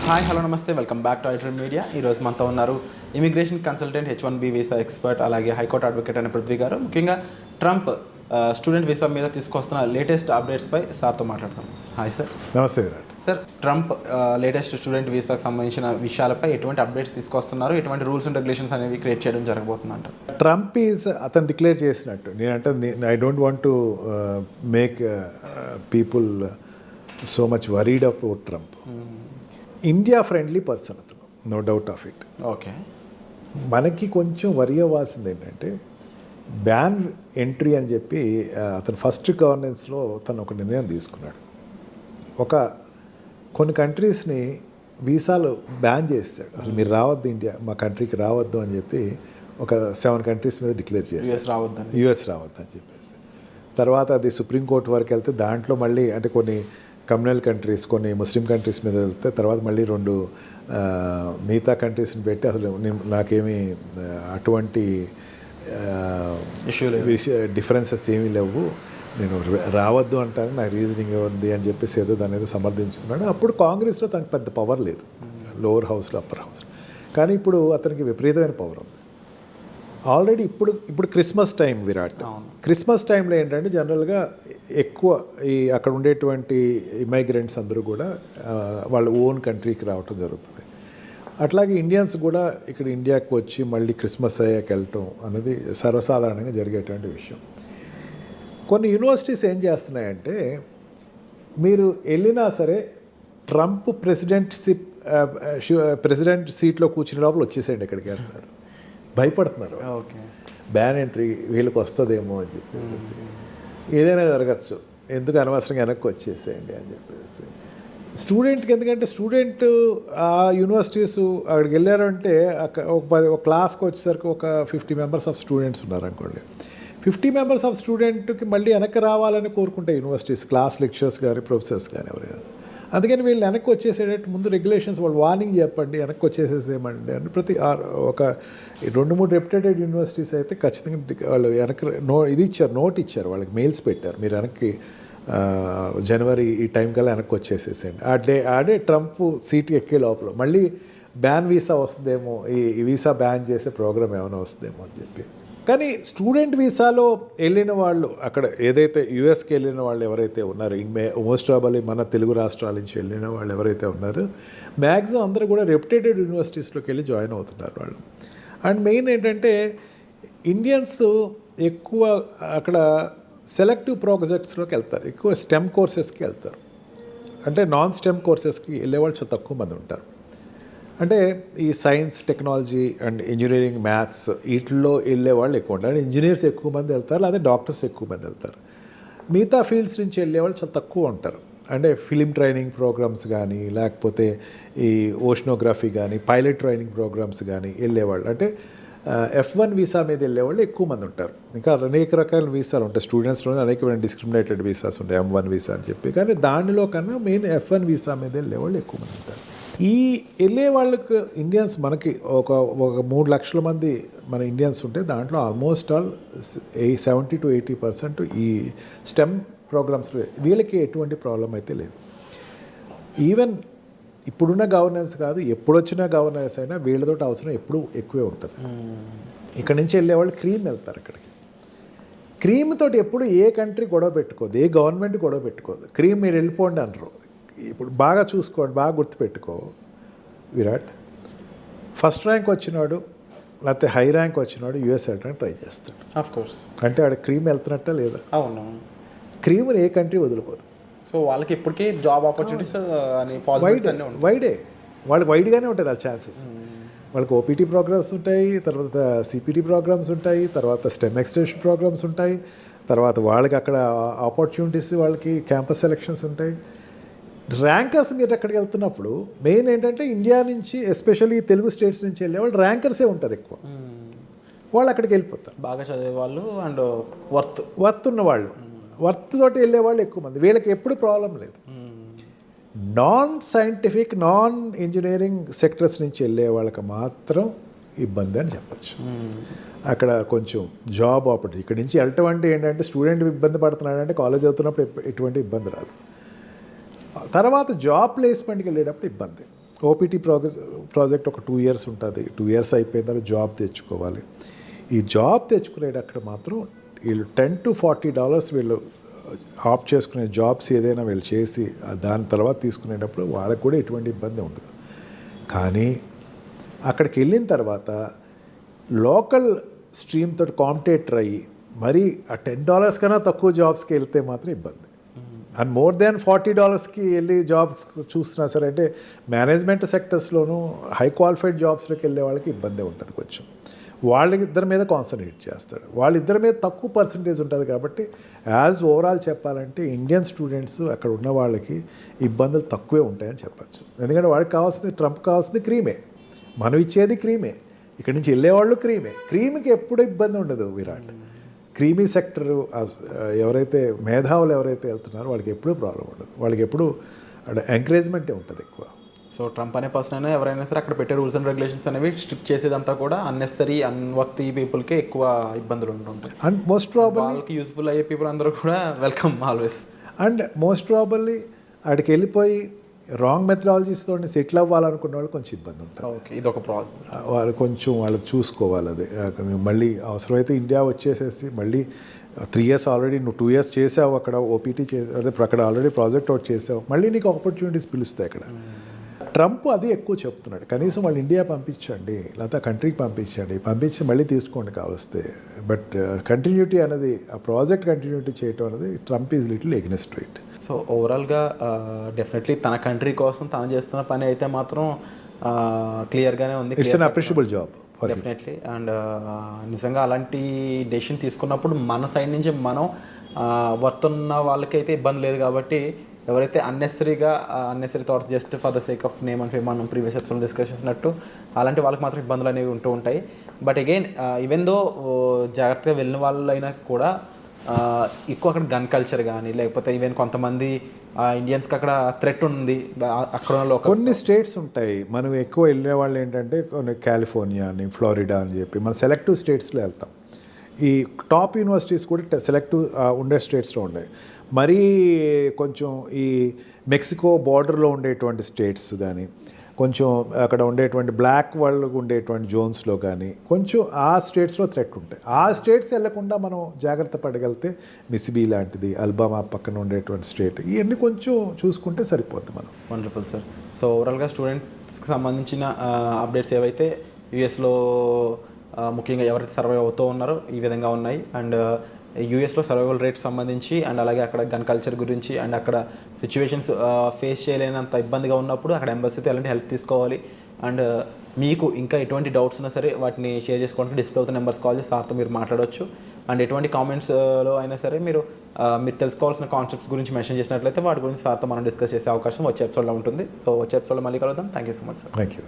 Hi hello నమస్తే welcome back to iDream media. ఈరోజు మనతో ఉన్నారు immigration consultant, H1B visa expert, అలాగే హైకోర్టు అడ్వకేట్ అయిన పృథ్వీ గారు. ముఖ్యంగా ట్రంప్ స్టూడెంట్ వీసా మీద తీసుకొస్తున్న లేటెస్ట్ అప్డేట్స్పై సార్తో మాట్లాడతాం. Hi sir. నమస్తే Virat. Sir, Trump latest student వీసాకు సంబంధించిన విషయాలపై ఎటువంటి అప్డేట్స్ తీసుకొస్తున్నారు, ఎటువంటి రూల్స్ అండ్ రెగ్యులేషన్స్ అనేవి క్రియేట్ చేయడం జరగబోతుందంట? ట్రంప్ అతను డిక్లేర్ చేసినట్టు నేనంటే I don't want to make people so much worried about Trump. India friendly person అతను, no doubt of it. Okay. మనకి కొంచెం వరి అవ్వాల్సింది ఏంటంటే బ్యాన్ ఎంట్రీ అని చెప్పి అతను ఫస్ట్ గవర్నెన్స్లో తను ఒక నిర్ణయం తీసుకున్నాడు. కొన్ని కంట్రీస్ని వీసాలు బ్యాన్ చేస్తాడు, అసలు మీరు రావద్దు, ఇండియా మా కంట్రీకి రావద్దు అని చెప్పి ఒక 7 కంట్రీస్ మీద డిక్లేర్ చేశారు, యుఎస్ రావద్దు అని చెప్పేసి. తర్వాత అది సుప్రీంకోర్టు వరకు వెళ్తే దాంట్లో మళ్ళీ అంటే కొన్ని కమ్యూనల్ కంట్రీస్, కొన్ని ముస్లిం కంట్రీస్ మీద వెళ్తే తర్వాత మళ్ళీ 2 మిగతా కంట్రీస్ని పెట్టి అసలు నాకేమీ అటువంటి డిఫరెన్సెస్ ఏమీ లేవు, నేను రావద్దు అంటాను, నాకు రీజనింగ్ ఉంది అని చెప్పేసి ఏదో దాని ఏదో సమర్థించుకున్నాడు. అప్పుడు కాంగ్రెస్లో తనకు పెద్ద పవర్ లేదు, లోవర్ హౌస్లో అప్పర్ హౌస్. కానీ ఇప్పుడు అతనికి విపరీతమైన పవర్ ఉంది ఆల్రెడీ. ఇప్పుడు క్రిస్మస్ టైం విరాట్. క్రిస్మస్ టైంలో ఏంటంటే జనరల్గా ఎక్కువ అక్కడ ఉండేటువంటి ఇమైగ్రెంట్స్ అందరూ కూడా వాళ్ళ ఓన్ కంట్రీకి రావటం జరుగుతుంది. అట్లాగే ఇండియన్స్ కూడా ఇక్కడ ఇండియాకి వచ్చి మళ్ళీ క్రిస్మస్ అయ్యాక వెళ్ళటం అనేది సర్వసాధారణంగా జరిగేటువంటి విషయం. కొన్ని యూనివర్సిటీస్ ఏం చేస్తున్నాయంటే మీరు వెళ్ళినా సరే ట్రంప్ ప్రెసిడెంట్ సీట్లో కూర్చునే లోపల వచ్చేసేయండి ఇక్కడికి వెళ్తున్నారు, భయపడుతున్నారు. ఓకే, బ్యాన్ ఎంట్రీ వీళ్ళకి వస్తుందేమో అని చెప్పేసి, ఏదైనా జరగచ్చు, ఎందుకు అనవసరంగా వెనక్కి వచ్చేసేయండి అని చెప్పేసి. స్టూడెంట్కి ఎందుకంటే స్టూడెంట్ ఆ యూనివర్సిటీస్ అక్కడికి వెళ్ళారంటే ఒక క్లాస్కి వచ్చేసరికి ఒక 50 మెంబర్స్ ఆఫ్ స్టూడెంట్స్ ఉన్నారనుకోండి. 50 మెంబర్స్ ఆఫ్ స్టూడెంట్కి మళ్ళీ వెనక్కి రావాలని కోరుకుంటాయి యూనివర్సిటీస్, క్లాస్ లెక్చర్స్ కానీ ప్రొఫెసర్స్ కానీ ఎవరైనా. అందుకని వీళ్ళు వెనక్కి వచ్చేసేటట్టు ముందు రెగ్యులేషన్స్ వాళ్ళు వార్నింగ్ చెప్పండి, వెనక్కి వచ్చేసేసేయమండి అని ప్రతి ఒక 2-3 రెప్యుటెడ్ యూనివర్సిటీస్ అయితే ఖచ్చితంగా వాళ్ళు వెనక్కి నోట్ ఇచ్చారు, వాళ్ళకి మెయిల్స్ పెట్టారు, మీరు వెనక్కి జనవరి ఈ టైం కల్లా వెనక్కి వచ్చేసేసేయండి. ఆడే ట్రంప్ సీట్ ఎక్కే లోపల మళ్ళీ బ్యాన్ వీసా వస్తుందేమో, ఈ వీసా బ్యాన్ చేసే ప్రోగ్రామ్ ఏమైనా వస్తుందేమో అని చెప్పేసి. కానీ స్టూడెంట్ వీసాలో వెళ్ళిన వాళ్ళు, అక్కడ ఏదైతే యుఎస్కి వెళ్ళిన వాళ్ళు ఎవరైతే ఉన్నారో, మోస్ట్ ప్రాబబ్లీ మన తెలుగు రాష్ట్రాల నుంచి వెళ్ళిన వాళ్ళు ఎవరైతే ఉన్నారో మ్యాక్సిమం అందరూ కూడా రెప్యుటెడ్ యూనివర్సిటీస్లోకి వెళ్ళి జాయిన్ అవుతున్నారు వాళ్ళు. అండ్ మెయిన్ ఏంటంటే ఇండియన్స్ ఎక్కువ అక్కడ సెలెక్టివ్ ప్రాజెక్ట్స్లోకి వెళ్తారు, ఎక్కువ స్టెమ్ కోర్సెస్కి వెళ్తారు. అంటే నాన్ స్టెమ్ కోర్సెస్కి వెళ్ళేవాళ్ళు చాలా తక్కువ మంది ఉంటారు. అంటే ఈ science, technology and engineering, maths వీటిల్లో వెళ్ళే వాళ్ళు ఎక్కువ ఉంటారు. ఇంజనీర్స్ ఎక్కువ మంది వెళ్తారు, లేదా డాక్టర్స్ ఎక్కువ మంది వెళ్తారు. మిగతా ఫీల్డ్స్ నుంచి వెళ్ళేవాళ్ళు చాలా తక్కువ ఉంటారు. అంటే ఫిలిం ట్రైనింగ్ ప్రోగ్రామ్స్ కానీ, లేకపోతే ఈ ఓషనోగ్రఫీ కానీ, పైలట్ ట్రైనింగ్ ప్రోగ్రామ్స్ కానీ వెళ్ళేవాళ్ళు, అంటే F1 వీసా మీద వెళ్ళేవాళ్ళు ఎక్కువ మంది ఉంటారు. ఇంకా అనేక రకాల వీసాలు ఉంటాయి, స్టూడెంట్స్లో అనేకమైన డిస్క్రిమినేటెడ్ వీసాస్ ఉంటాయి, M1 వీసా అని చెప్పి. కానీ దానిలో కన్నా మెయిన్ F1 వీసా మీద వెళ్ళేవాళ్ళు ఎక్కువ మంది ఉంటారు. ఈ వెళ్ళే వాళ్ళకి ఇండియన్స్ మనకి ఒక 3 లక్షల మంది మన ఇండియన్స్ ఉంటే దాంట్లో ఆల్మోస్ట్ ఆల్ 70 to 80% ఈ స్టెమ్ ప్రోగ్రామ్స్లో వీళ్ళకి ఎటువంటి ప్రాబ్లం అయితే లేదు. ఈవెన్ ఇప్పుడున్న గవర్నెన్స్ కాదు, ఎప్పుడు వచ్చిన గవర్నెన్స్ అయినా వీళ్ళతో అవసరం ఎప్పుడు ఎక్కువే ఉంటుంది. ఇక్కడ నుంచి వెళ్ళేవాళ్ళు క్రీమ్ వెళ్తారు అక్కడికి. క్రీమ్ తోటి ఎప్పుడు ఏ కంట్రీ గొడవ పెట్టుకోదు, ఏ గవర్నమెంట్ గొడవ పెట్టుకోదు. క్రీమ్ మీరు వెళ్ళిపోండి అంటారు. ఇప్పుడు బాగా చూసుకోండి, బాగా గుర్తుపెట్టుకో విరాట్, ఫస్ట్ ర్యాంక్ వచ్చినాడు లేకపోతే హై ర్యాంక్ వచ్చినాడు యూఎస్ వెళ్ళడానికి ట్రై చేస్తాడు. ఆఫ్కోర్స్, అంటే ఆడ క్రీమ్ వెళ్తున్నట్ట లేదా? అవును, క్రీమ్ని ఏ కంట్రీ వదిలిపోదు. సో వాళ్ళకి ఇప్పటికీ జాబ్ ఆపర్చునిటీస్ అని వైడే, వాళ్ళకి వైడ్గానే ఉంటుంది ఆ ఛాన్సెస్. వాళ్ళకి ఓపీటీ ప్రోగ్రామ్స్ ఉంటాయి, తర్వాత సిపిటీ ప్రోగ్రామ్స్ ఉంటాయి, తర్వాత స్టెమ్ ఎక్స్టెన్షన్ ప్రోగ్రామ్స్ ఉంటాయి, తర్వాత వాళ్ళకి అక్కడ ఆపర్చునిటీస్, వాళ్ళకి క్యాంపస్ సెలెక్షన్స్ ఉంటాయి. ర్యాంకర్స్ మీరు అక్కడికి వెళ్తున్నప్పుడు మెయిన్ ఏంటంటే ఇండియా నుంచి ఎస్పెషల్లీ తెలుగు స్టేట్స్ నుంచి వెళ్ళే వాళ్ళు ర్యాంకర్సే ఉంటారు ఎక్కువ. వాళ్ళు అక్కడికి వెళ్ళిపోతారు, బాగా చదివే వాళ్ళు అండ్ వర్త్ ఉన్న వాళ్ళు, వర్త్ తోటి వెళ్ళే వాళ్ళు ఎక్కువ మంది. వీళ్ళకి ఎప్పుడు ప్రాబ్లం లేదు. Non scientific, non engineering sectors నుంచి వెళ్ళే వాళ్ళకి మాత్రం ఇబ్బంది అని చెప్పచ్చు. అక్కడ కొంచెం జాబ్ ఆపర్చునిటీ ఇక్కడ నుంచి వెళ్ళటం అంటే ఏంటంటే స్టూడెంట్ ఇబ్బంది పడుతున్నాడంటే కాలేజ్ చదువుతున్నప్పుడు ఎటువంటి ఇబ్బంది రాదు. తర్వాత జాబ్ ప్లేస్మెంట్కి వెళ్ళేటప్పుడు ఇబ్బంది. ఓపీటీ ప్రాజెక్ట్ ఒక 2 years ఉంటుంది. 2 years అయిపోయిన తర్వాత జాబ్ తెచ్చుకోవాలి. ఈ జాబ్ తెచ్చుకునేటక్కడ మాత్రం వీళ్ళు $10 to $40 వీళ్ళు ఆప్ట్ చేసుకునే జాబ్స్ ఏదైనా వీళ్ళు చేసి దాని తర్వాత తీసుకునేటప్పుడు వాళ్ళకు కూడా ఎటువంటి ఇబ్బంది ఉండదు. కానీ అక్కడికి వెళ్ళిన తర్వాత లోకల్ స్ట్రీమ్ తోటి కాంపిటేటర్ అయ్యి మరి ఆ $10 కన్నా తక్కువ జాబ్స్కి వెళ్తే మాత్రం ఇబ్బంది. అండ్ మోర్ దాన్ $40కి వెళ్ళి జాబ్స్ చూస్తున్నా సరే అంటే మేనేజ్మెంట్ సెక్టర్స్లోనూ హై క్వాలిఫైడ్ జాబ్స్లోకి వెళ్ళే వాళ్ళకి ఇబ్బంది ఉంటుంది కొంచెం. వాళ్ళిద్దరి మీద కాన్సన్ట్రేట్ చేస్తాడు. వాళ్ళిద్దరి మీద తక్కువ పర్సంటేజ్ ఉంటుంది కాబట్టి యాజ్ ఓవరాల్ చెప్పాలంటే ఇండియన్ స్టూడెంట్స్ అక్కడ ఉన్న వాళ్ళకి ఇబ్బందులు తక్కువే ఉంటాయని చెప్పచ్చు. ఎందుకంటే వాడికి కావాల్సింది ట్రంప్ కావాల్సింది క్రీమే, మనం ఇచ్చేది క్రీమే, ఇక్కడి నుంచి వెళ్ళేవాళ్ళు క్రీమే. క్రీమ్కి ఎప్పుడు ఇబ్బంది ఉండదు విరాట్. క్రీమీ సెక్టర్ ఎవరైతే మేధావులు ఎవరైతే వెళ్తున్నారో వాళ్ళకి ఎప్పుడూ ప్రాబ్లం ఉండదు. వాళ్ళకి ఎప్పుడు ఎంకరేజ్మెంటే ఉంటుంది ఎక్కువ. సో ట్రంప్ అనే పర్సన్ అయినా ఎవరైనా సరే అక్కడ పెట్టే రూల్స్ అండ్ రెగ్యులేషన్స్ అనేవి స్ట్రిక్ట్ చేసేదంతా కూడా అన్నెసరీ అన్వర్తి పీపుల్కే ఎక్కువ ఇబ్బందులు ఉంటుంటాయి. అండ్ మోస్ట్ ప్రాబబ్లీ వాళ్ళకి యూస్ఫుల్ అయ్యే పీపుల్ అందరూ కూడా welcome always. And most probably అక్కడికి వెళ్ళిపోయి రాంగ్ మెథడాలజీస్తో సెటిల్ అవ్వాలనుకున్న వాళ్ళు కొంచెం ఇబ్బంది ఉంటుంది. ఓకే, ఇది ఒక ప్రాసెస్. వాళ్ళు కొంచెం వాళ్ళు చూసుకోవాలి. అది మళ్ళీ అవసరమైతే ఇండియా వచ్చేసేసి మళ్ళీ 3 years ఆల్రెడీ నువ్వు 2 years చేసావు అక్కడ ఓపీటీ అదే అక్కడ ఆల్రెడీ ప్రాజెక్ట్ అవుట్ చేసావు, మళ్ళీ నీకు ఆపర్చునిటీస్ పిలుస్తాయి అక్కడ. ట్రంప్ అది ఎక్కువ చెప్తున్నాడు, కనీసం వాళ్ళు ఇండియా పంపించండి లేకపోతే కంట్రీకి పంపించి మళ్ళీ తీసుకోండి కావలిస్తే. బట్ కంటిన్యూటీ అనేది ఆ ప్రాజెక్ట్ కంటిన్యూటీ చేయటం అనేది Trump is little against it. So ఓవరాల్గా డెఫినెట్లీ తన కంట్రీ కోసం తను చేస్తున్న పని అయితే మాత్రం క్లియర్గానే ఉంది. It's an appreciable job definitely. And నిజంగా అలాంటి డెసిషన్ తీసుకున్నప్పుడు మన సైడ్ నుంచి మనం వర్తున్న వాళ్ళకైతే ఇబ్బంది లేదు కాబట్టి ఎవరైతే unnecessary thoughts just for the sake of name and fame మనం ప్రీవియస్ ఎపిసోడ్ డిస్కస్ చేసినట్టు అలాంటి వాళ్ళకి మాత్రం ఇబ్బందులు అనేవి ఉంటూ ఉంటాయి. బట్ అగైన్ ఈవెన్ దో జాగ్రత్తగా వెళ్ళిన వాళ్ళైనా కూడా ఎక్కువ అక్కడ గన్ కల్చర్ కానీ లేకపోతే ఈవెన్ కొంతమంది ఇండియన్స్కి అక్కడ థ్రెట్ ఉంది అక్కడ కొన్ని స్టేట్స్ ఉంటాయి. మనం ఎక్కువ వెళ్ళే వాళ్ళు ఏంటంటే కొన్ని కాలిఫోర్నియా అని ఫ్లోరిడా అని చెప్పి మనం సెలెక్టివ్ స్టేట్స్లో వెళ్తాం. ఈ టాప్ యూనివర్సిటీస్ కూడా సెలెక్టివ్ ఉండే స్టేట్స్లో ఉన్నాయి. మరీ కొంచెం ఈ మెక్సికో బార్డర్లో ఉండేటువంటి స్టేట్స్ కానీ కొంచెం అక్కడ ఉండేటువంటి బ్లాక్ వాళ్ళు ఉండేటువంటి జోన్స్లో కానీ కొంచెం ఆ స్టేట్స్లో థ్రెట్ ఉంటాయి. ఆ స్టేట్స్ వెళ్లకుండా మనం జాగ్రత్త పడగలిగితే మిసిబీ లాంటిది అల్బామా పక్కన ఉండేటువంటి స్టేట్ ఇవన్నీ కొంచెం చూసుకుంటే సరిపోద్ది మనం. Wonderful sir. సో ఓవరాల్గా స్టూడెంట్స్కి సంబంధించిన అప్డేట్స్ ఏవైతే యూఎస్లో ముఖ్యంగా ఎవరైతే సర్వైవ్ అవుతూ ఉన్నారో ఈ విధంగా ఉన్నాయి. అండ్ యూఎస్లో సర్వైవల్ రేట్స్ సంబంధించి అండ్ అలాగే అక్కడ గన్ కల్చర్ గురించి అండ్ అక్కడ సిచ్యువేషన్స్ ఫేస్ చేయలేనంత ఇబ్బందిగా ఉన్నప్పుడు అక్కడ ఎంబసీతో ఎలాంటి హెల్ప్ తీసుకోవాలి అండ్ మీకు ఇంకా ఎటువంటి డౌట్స్ ఉన్నా సరే వాటిని షేర్ చేసుకోవడానికి డిస్ప్లే అవుతున్న నెంబర్స్ కాల్ చేసి సార్తో మీరు మాట్లాడవచ్చు. అండ్ ఎటువంటి కామెంట్స్లో అయినా సరే మీరు తెలుసుకోవాల్సిన కాన్సెప్ట్స్ గురించి మెన్షన్ చేసినట్లయితే వాటి గురించి సార్తో మనం డిస్కస్ చేసే అవకాశం వచ్చే ఎపిసోడ్లో ఉంటుంది. సో వచ్చే ఎపిసోడ్లో మళ్ళీ కలుద్దాం. Thank you so much sir. Thank you.